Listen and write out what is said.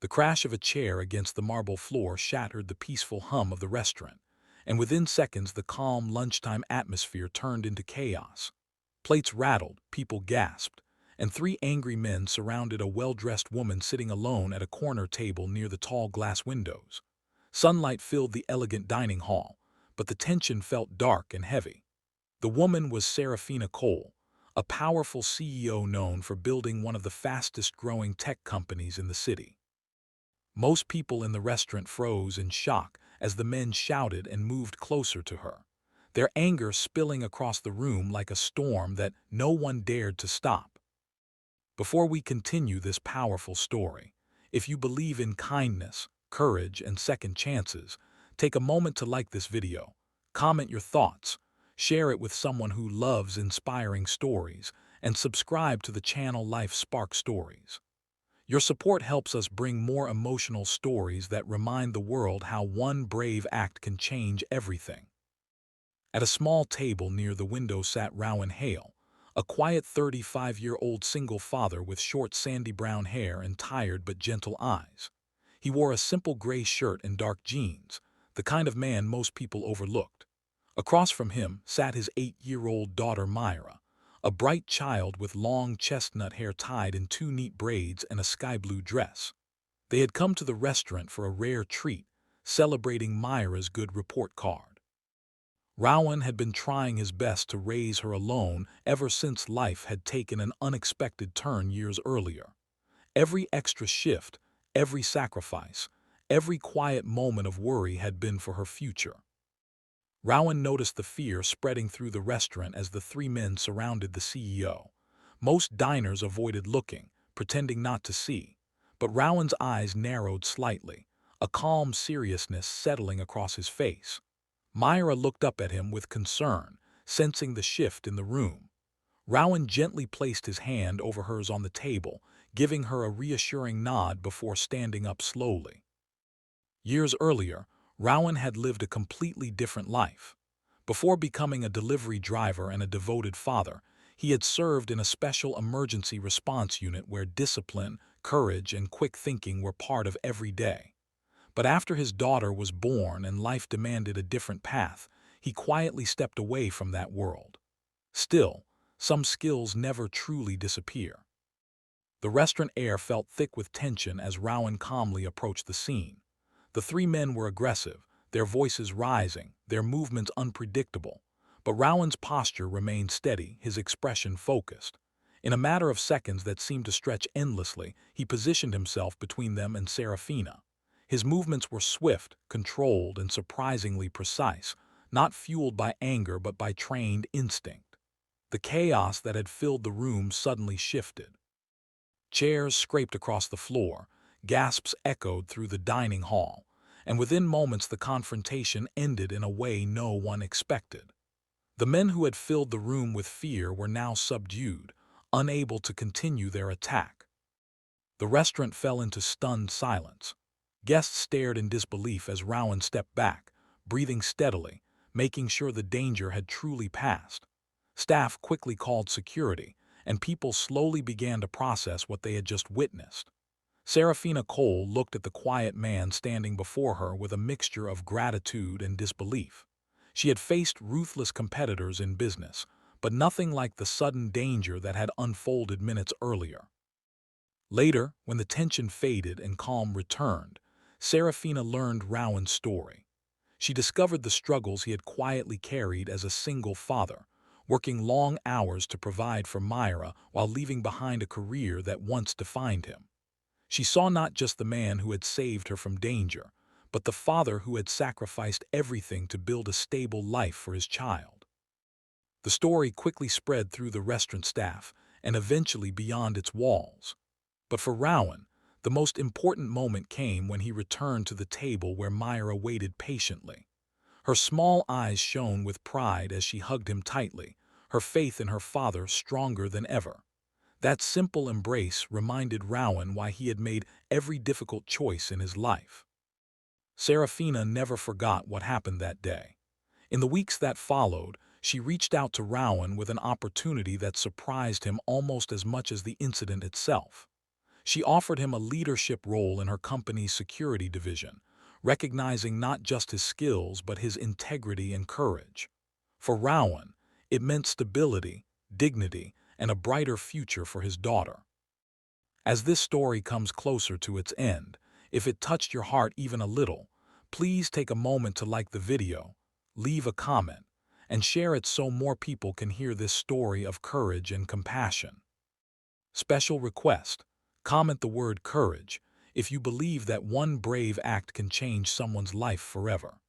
The crash of a chair against the marble floor shattered the peaceful hum of the restaurant, and within seconds the calm lunchtime atmosphere turned into chaos. Plates rattled, people gasped, and three angry men surrounded a well-dressed woman sitting alone at a corner table near the tall glass windows. Sunlight filled the elegant dining hall, but the tension felt dark and heavy. The woman was Serafina Cole, a powerful CEO known for building one of the fastest-growing tech companies in the city. Most people in the restaurant froze in shock as the men shouted and moved closer to her, their anger spilling across the room like a storm that no one dared to stop. Before we continue this powerful story, if you believe in kindness, courage, and second chances, take a moment to like this video, comment your thoughts, share it with someone who loves inspiring stories, and subscribe to the channel Life Spark Stories. Your support helps us bring more emotional stories that remind the world how one brave act can change everything. At a small table near the window sat Rowan Hale, a quiet 35-year-old single father with short sandy brown hair and tired but gentle eyes. He wore a simple gray shirt and dark jeans, the kind of man most people overlooked. Across from him sat his 8-year-old daughter Myra, a bright child with long chestnut hair tied in two neat braids and a sky-blue dress. They had come to the restaurant for a rare treat, celebrating Myra's good report card. Rowan had been trying his best to raise her alone ever since life had taken an unexpected turn years earlier. Every extra shift, every sacrifice, every quiet moment of worry had been for her future. Rowan noticed the fear spreading through the restaurant as the three men surrounded the CEO. Most diners avoided looking, pretending not to see, but Rowan's eyes narrowed slightly, a calm seriousness settling across his face. Myra looked up at him with concern, sensing the shift in the room. Rowan gently placed his hand over hers on the table, giving her a reassuring nod before standing up slowly. Years earlier, Rowan had lived a completely different life. Before becoming a delivery driver and a devoted father, he had served in a special emergency response unit where discipline, courage, and quick thinking were part of every day. But after his daughter was born and life demanded a different path, he quietly stepped away from that world. Still, some skills never truly disappear. The restaurant air felt thick with tension as Rowan calmly approached the scene. The three men were aggressive, their voices rising, their movements unpredictable, but Rowan's posture remained steady, his expression focused. In a matter of seconds that seemed to stretch endlessly, he positioned himself between them and Serafina. His movements were swift, controlled, and surprisingly precise, not fueled by anger but by trained instinct. The chaos that had filled the room suddenly shifted. Chairs scraped across the floor, gasps echoed through the dining hall, and within moments the confrontation ended in a way no one expected. The men who had filled the room with fear were now subdued, unable to continue their attack. The restaurant fell into stunned silence. Guests stared in disbelief as Rowan stepped back, breathing steadily, making sure the danger had truly passed. Staff quickly called security, and people slowly began to process what they had just witnessed. Serafina Cole looked at the quiet man standing before her with a mixture of gratitude and disbelief. She had faced ruthless competitors in business, but nothing like the sudden danger that had unfolded minutes earlier. Later, when the tension faded and calm returned, Serafina learned Rowan's story. She discovered the struggles he had quietly carried as a single father, working long hours to provide for Myra while leaving behind a career that once defined him. She saw not just the man who had saved her from danger, but the father who had sacrificed everything to build a stable life for his child. The story quickly spread through the restaurant staff and eventually beyond its walls. But for Rowan, the most important moment came when he returned to the table where Myra waited patiently. Her small eyes shone with pride as she hugged him tightly, her faith in her father stronger than ever. That simple embrace reminded Rowan why he had made every difficult choice in his life. Serafina never forgot what happened that day. In the weeks that followed, she reached out to Rowan with an opportunity that surprised him almost as much as the incident itself. She offered him a leadership role in her company's security division, recognizing not just his skills but his integrity and courage. For Rowan, it meant stability, dignity, and a brighter future for his daughter. As this story comes closer to its end, if it touched your heart even a little, please take a moment to like the video, leave a comment, and share it so more people can hear this story of courage and compassion. Special request: comment the word courage if you believe that one brave act can change someone's life forever.